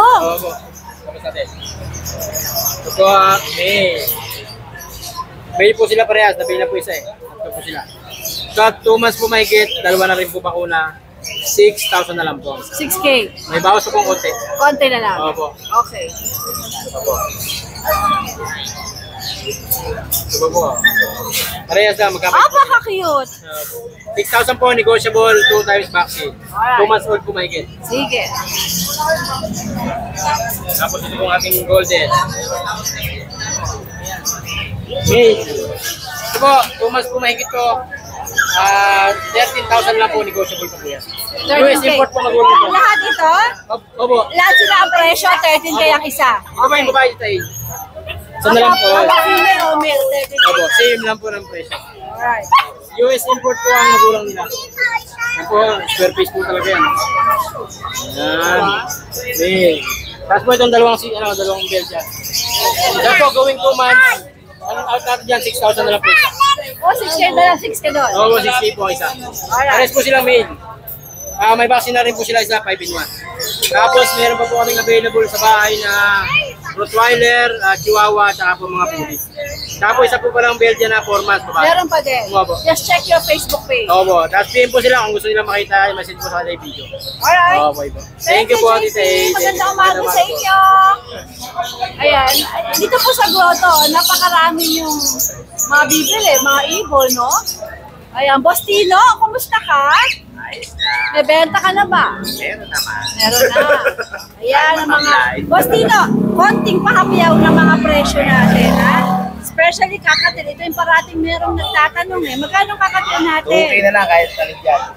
S13: Ito po, May po sila parehas, nabili na po isa eh. Ito po sila. Sa 2 months po mahigit, dalawa na rin po bakuna. 6,000 na lang po.
S2: 6K.
S13: May bawas po pong konti.
S2: Konti na lang.
S13: Opo.
S2: Okay.
S13: Opo. Ito po. Parehas na, magkapit.
S2: Napaka-cute.
S13: 6,000 po, negotiable, 2 times vaccine.
S2: Alright.
S13: 2 months old po mahigit.
S2: Sige.
S13: Tapos ito po ating golden. Okay. Ito po, 2 months po mahigit po. 13,000 lang po, negotiable po yan. US
S2: 13K.
S13: import po magulang po.
S2: Lahat ito?
S13: Opo.
S2: Lahat sila ang presyo, 13K ang isa.
S13: Babae, babae tayo. So na lang po.
S2: Ang female o male, 13K.
S13: Opo, same lang po ng presyo.
S2: Alright.
S13: US import po ang magulang nila. po, square face po talaga yan. Yan. Okay. Tapos po itong dalawang belt dyan. Yan po, going 2 months. Anong out natin dyan, 6,000 na lang po isa.
S2: O, 6K na lang, 6K doon.
S13: Oo, 6K po isa. Pares po silang male. May vaccine na rin po sila isa, 5-in-1. Tapos meron pa po kaming available sa bahay na Rottweiler, Chihuahua, at po mga Poodle. Tapos isa po palang Belgian na 4 months.
S2: Meron pa din.
S13: Opo.
S2: Just check your Facebook page.
S13: Opo. Tapos PM po sila kung gusto nila makita, message po sa kanila yung video.
S2: Alright.
S13: Opo, iba. Thank you po, Tita A.
S2: Magandang umaga sa inyo. Ayan. Dito po sa grotto, napakarami yung mga bibili, mga ibon, no? Ayan. Boss Tino, kumusta ka? May benta ka na ba?
S11: Meron naman.
S2: Meron na. Ayan, ang mga... Boss Tino, konting pahapiyaw ng mga presyo natin, ha? Especially kakatil. Ito yung parating merong nagtatanong eh. Magkano kakatil natin?
S11: Okay na lang kahit taligyan.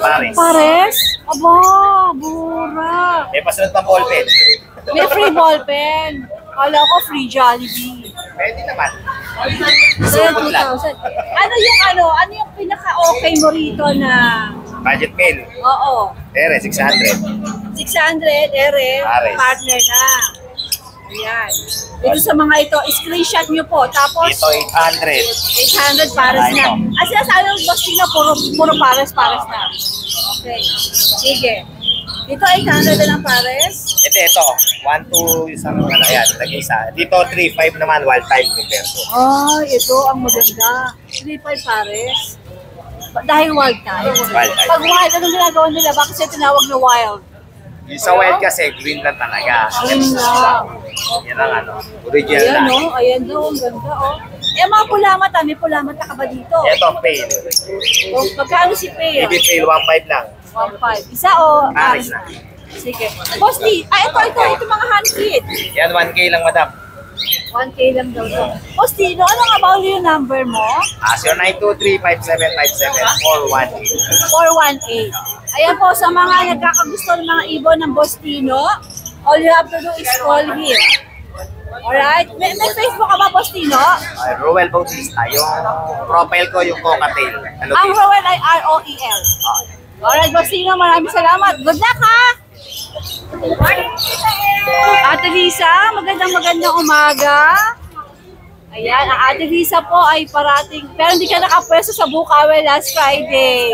S11: Pares.
S2: Pares? Aba, mura.
S11: May pasunod pang ballpen.
S2: May free ballpen. Kala ko free Jollibee.
S11: Pwede naman.
S2: Supot lang. Ano yung pinaka-okay mo rito na...
S11: Budget meal.
S2: Oo.
S11: Ere, 600.
S2: 600, ere,
S11: Pares.
S2: partner na. Ayan. Dito sa mga ito, screenshot nyo po. Tapos,
S11: Ito 800.
S2: 800 pares na. As sinasabi ng boss na, puro pares na. Okay. Sige. Dito 800 na lang pares.
S11: Ito. 1, 2, isang yan. Nag-isa. Dito 3, 5 naman. Wild type ng perso.
S2: Ito ang maganda. 3-5 pares. Dahil wild type.
S11: Wild type.
S2: Pag wild, anong ginagawa nila? Bakit siya tinawag na wild?
S11: Yung sa wild kasi, green lang talaga.
S2: Green lang.
S11: Yan ang original
S2: Ayan,
S11: lang.
S2: no? Ayan daw, ang ganda, oh. Mga pulamat, may pulamat na ka ba dito?
S11: Ito, pale.
S2: Magkano si Pale?
S11: Baby pale, 1.5 lang.
S2: 1.5. Isa o?
S11: Pares na.
S2: Sige. Boss D, ito mga hand kit.
S11: Yan, 1K lang, madam.
S2: 1K lang daw to. Boss D, ano nga ba ulit yung number mo?
S11: 0923-5757-418.
S2: 418. Ayan po, sa mga nagkakagusto ng mga ibon ng Boss Tino, all you have to do is call him. Alright? May Facebook ka ba, Boss Tino?
S11: Roel Bautista. Yung profile ko, yung cocktail.
S2: Ang Roel ay R-O-E-L. Alright, Boss Tino, maraming salamat. Good luck, ha? Ate Lisa, magandang umaga. Ayan, ang Ate Lisa po ay parating, pero hindi ka nakapwesto sa Bukawi last Friday.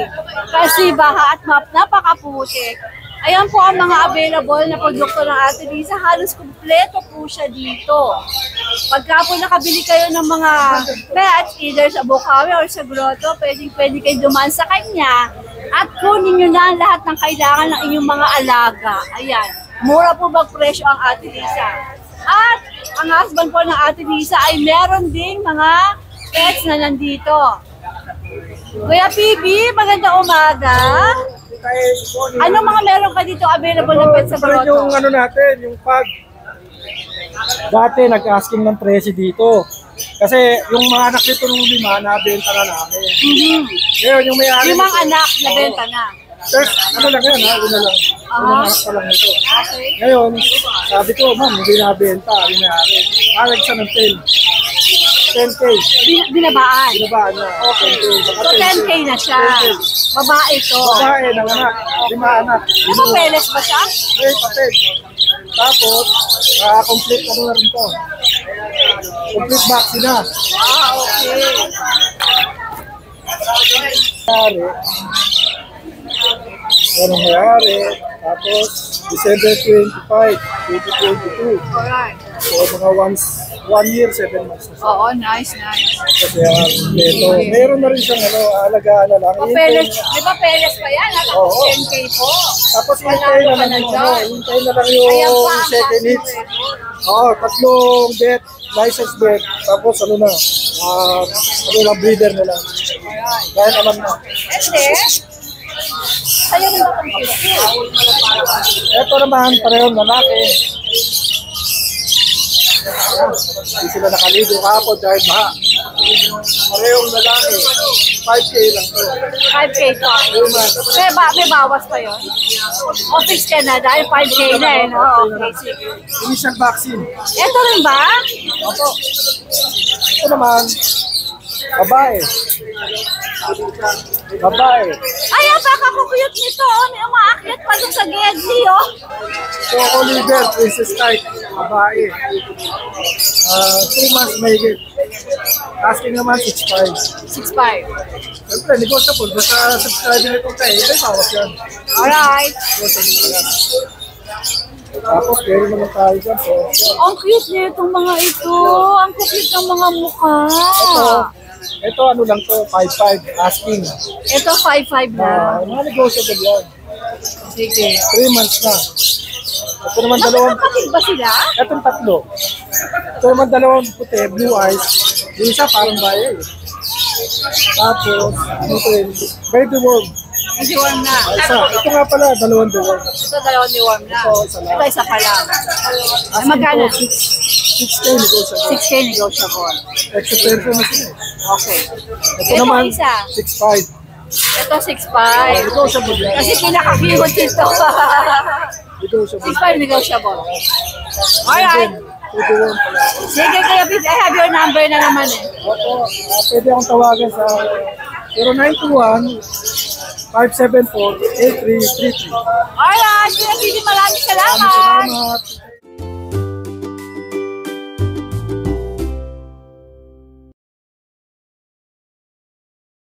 S2: Kasi baha at napakaputik. Ayan po ang mga available na produkto ng Ate Lisa. Halos kumpleto po siya dito. Pagka po nakabili kayo ng mga pets, either sa Bukawi or sa Grotto, pwede kayo dumaan sa kanya at kunin nyo na lahat ng kailangan ng inyong mga alaga. Ayan, mura po presyo ang Ate Lisa. At ang husband po ng Ate Lisa ay meron ding mga pets na nandito. Kuya PB, magandang umaga. Ano mga meron ka dito available na pets sa Grotto?
S14: Yung natin, yung pag. Dati nag-asking ng presyo dito. Kasi yung mga anak nito nung 5, nabenta na namin. Ngayon, yung may-ari.
S2: Yung mga anak, nabenta na.
S14: First, lang yan ha, una lang. Unang anak pa lang ito.
S2: Okay.
S14: Ngayon, sabi ko, ma'am, hindi nabenta, yung may-ari. Parang siya ng 10K.
S2: Binabaan?
S14: Binabaan na.
S2: Okay. So 10K na siya. Babae to.
S14: Babae ng anak. 5 anak.
S2: May papeles ba siya?
S14: May papel. Tapos, complete na rin to. Complete vaccine na.
S2: Okay.
S14: Yan ang mayari. Tapos, December 25, 2022.
S2: Alright.
S14: So, mga 1 year, 7 months na siya.
S2: Oo, nice.
S14: Kasi ito, meron na rin siyang alagaan na lang.
S2: Papeles, may papeles pa yan. Tapos 10K po.
S14: Tapos hintay na lang yung second hits. Oo, 3 bet, license bet. Tapos breeder na lang. Dahil alam na.
S2: Sa'yo rin ba itong sila?
S14: Ito naman, parehong lalaki. Hindi sila nakaligo kahapon dahil baha. Parehong lalaki. 5K lang to.
S2: 5K to. May bawas pa yun? O fix ka na dahil 5K na eh, no? Okay, sige.
S14: Initial vaccine.
S2: Ito rin ba?
S14: Opo. Ito naman, Babae. Babae.
S2: Ay, napaka-cute nito. Oh, may umaakyat pa dun sa Gedli, oh.
S14: Choco liver, princess type. Babae. 2 months may get. Asking naman 6'5".
S2: 6'5".
S14: Siyempre, negotiable. Basta subscribe nito kayo, may bawas yan.
S2: Alright.
S14: Negotiable yan. Tapos, meron naman tayo dyan.
S2: Ang cute niya itong mga ito. Ang cute ng mga mukha.
S14: Ito ano lang to, 5'5", asking.
S2: Ito 5'5 na.
S14: Mga negotiable yan.
S2: Sige.
S14: 3 months na. Ito naman dalawang...
S2: Nakakapatid ba sila?
S14: Itong tatlo. Ito naman dalawang puti, blue eyes. Yung isa parang baye. Tapos, dito yun, baby worm.
S2: Baby worm na.
S14: Ito nga pala, dalawang deworm.
S2: Ito dalawang ni worm na. Ito isa pa lang. Ay, magkano?
S14: 6K negotiable.
S2: 6K negotiable.
S14: Extra peso na sila.
S2: Okay.
S14: Ito naman,
S2: isa.
S14: 6'5".
S2: Ito 6'5".
S14: Negotiable yan.
S2: Kasi pinaka-cute ito.
S14: Negotiable.
S2: 6'5" negotiable. Alright.
S14: Deworm pala.
S2: Sige, Kuya Pete, I have your number na naman eh.
S14: Opo, pwede akong tawagan sa 0921-574-8333.
S2: Alright, Kuya Pete, maraming salamat.
S14: Salamat.